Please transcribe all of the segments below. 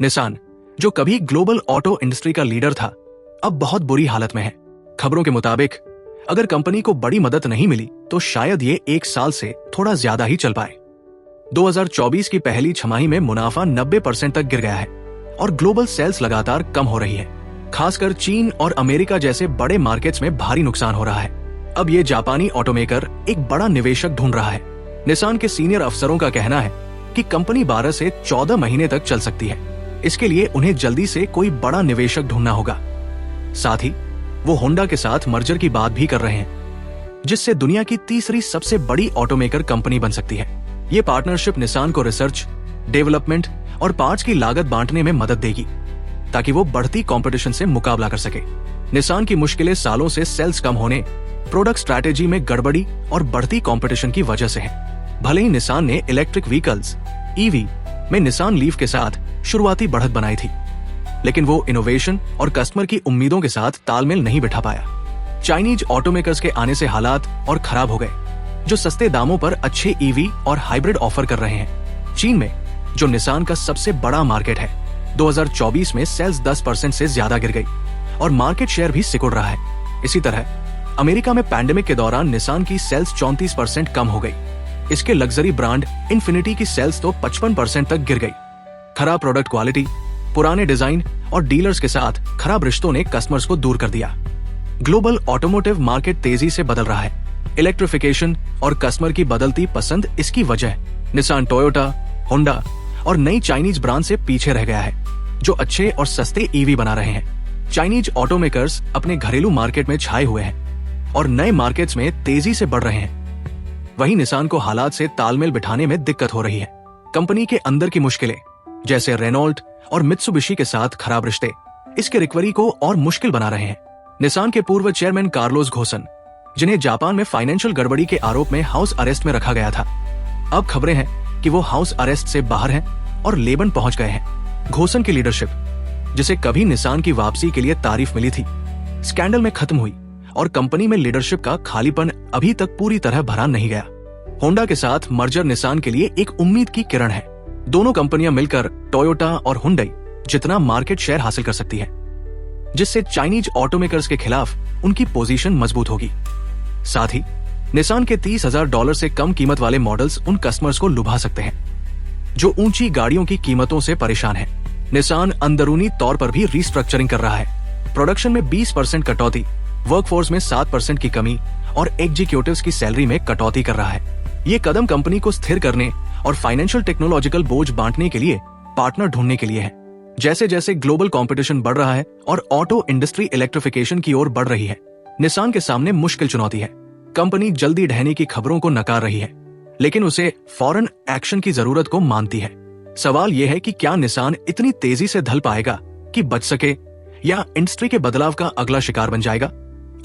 Nissan, जो कभी global auto industry का लीडर था, अब बहुत बुरी हालत में है। खबरों के मुताबिक अगर कंपनी को बड़ी मदद नहीं मिली तो शायद ये 1 साल से थोड़ा ज्यादा ही चल पाए। 2024 की पहली छमाही में मुनाफा 90% तक गिर गया है और ग्लोबल सेल्स लगातार कम हो रही है। खासकर चीन और अमेरिका जैसे बड़े मार्केट्स में भारी नुकसान हो रहा है। अब ये जापानी ऑटोमेकर एक बड़ा निवेशक ढूंढ रहा है। निसान के सीनियर अफसरों का कहना है कि कंपनी 12 से 14 महीने तक चल सकती है। इसके लिए उन्हें जल्दी से कोई बड़ा निवेशक ढूंढना होगा। साथ ही वो होंडा के साथ मर्जर की बात भी कर रहे हैं, जिससे दुनिया की तीसरी सबसे बड़ी ऑटोमेकर कंपनी बन सकती है। ये पार्टनरशिप निसान को रिसर्च, डेवलपमेंट और पार्ट्स की लागत बांटने में मदद देगी, ताकि वो बढ़ती कंपटीशन से मुकाबला कर सके। निसान की मुश्किलें सालों से सेल्स कम होने, प्रोडक्ट स्ट्रैटेजी में गड़बड़ी और बढ़ती कंपटीशन की वजह से है। भले ही निसान ने इलेक्ट्रिक व्हीकल्स (ईवी) में निसान लीफ के साथ शुरुआती बढ़त बनाई थी, लेकिन वो इनोवेशन और कस्टमर की उम्मीदों के साथ तालमेल नहीं बिठा पाया। चाइनीज ऑटोमेकर्स के आने से हालात और खराब हो गए, जो सस्ते दामों पर अच्छे ईवी और हाइब्रिड ऑफर कर रहे हैं। चीन में, जो निसान का सबसे बड़ा मार्केट है, 2024 में सेल्स 10% से ज्यादा गिर गई और मार्केट शेयर भी सिकुड़ रहा है। इसी तरह अमेरिका में पैंडेमिक के दौरान निसान की सेल्स 34% कम हो गई। इसके लग्जरी ब्रांड इन्फिनिटी की सेल्स तो 55% तक गिर गई। खराब प्रोडक्ट क्वालिटी, पुराने डिजाइन और डीलर्स के साथ खराब रिश्तों ने कस्टमर्स को दूर कर दिया। ग्लोबल ऑटोमोटिव मार्केट तेजी से बदल रहा है। इलेक्ट्रिफिकेशन और कस्टमर की बदलती पसंद इसकी वजह है। निसान टोयोटा, होंडा और नई चाइनीज ब्रांड से पीछे रह गया है, जो अच्छे और सस्ते ईवी बना रहे हैं। चाइनीज ऑटोमेकर्स अपने घरेलू मार्केट में छाए हुए हैं और नए मार्केट्स में तेजी से बढ़ रहे हैं। वहीं निसान को हालात से तालमेल बिठाने में दिक्कत हो रही है। कंपनी के अंदर की मुश्किलें, जैसे रेनॉल्ट और मित्सुबिशी के साथ खराब रिश्ते, इसके रिकवरी को और मुश्किल बना रहे हैं। निसान के पूर्व चेयरमैन कार्लोस घोसन, जिन्हें जापान में फाइनेंशियल गड़बड़ी के आरोप में हाउस अरेस्ट में रखा गया था, अब खबरें हैं कि वो हाउस अरेस्ट से बाहर हैं और लेबन पहुंच गए हैं। घोसन की लीडरशिप, जिसे कभी निसान की वापसी के लिए तारीफ मिली थी, स्कैंडल में खत्म हुई और कंपनी में लीडरशिप का खालीपन अभी तक पूरी तरह भरा नहीं गया। होंडा के साथ मर्जर निसान के लिए एक उम्मीद की किरण है। दोनों कंपनियां मिलकर टोयोटा और हुंडई जितना मार्केट शेयर हासिल कर सकती है, जिससे चाइनीज ऑटोमेकर्स के खिलाफ उनकी पोजीशन मजबूत होगी। साथ ही निसान के $30,000 से कम कीमत वाले मॉडल्स उन कस्टमर्स को लुभा सकते हैं जो ऊंची गाड़ियों की कीमतों से परेशान हैं। निसान अंदरूनी तौर पर भी रीस्ट्रक्चरिंग कर रहा है। प्रोडक्शन में 20% कटौती, वर्कफोर्स में 7% की कमी और एग्जीक्यूटिव्स की सैलरी में कटौती कर रहा है। ये कदम कंपनी को स्थिर करने और फाइनेंशियल टेक्नोलॉजिकल बोझ बांटने के लिए पार्टनर ढूंढने के लिए है। जैसे जैसे ग्लोबल कंपटीशन बढ़ रहा है और ऑटो इंडस्ट्री इलेक्ट्रिफिकेशन की ओर बढ़ रही है, निसान के सामने मुश्किल चुनौती है। कंपनी जल्दी ढहने की खबरों को नकार रही है, लेकिन उसे फौरन एक्शन की जरूरत को मानती है। सवाल यह है कि क्या निसान इतनी तेजी से ढल पाएगा कि बच सके, या इंडस्ट्री के बदलाव का अगला शिकार बन जाएगा?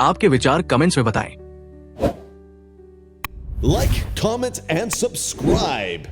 आपके विचार कमेंट्स में बताएं। Like, comment, and subscribe.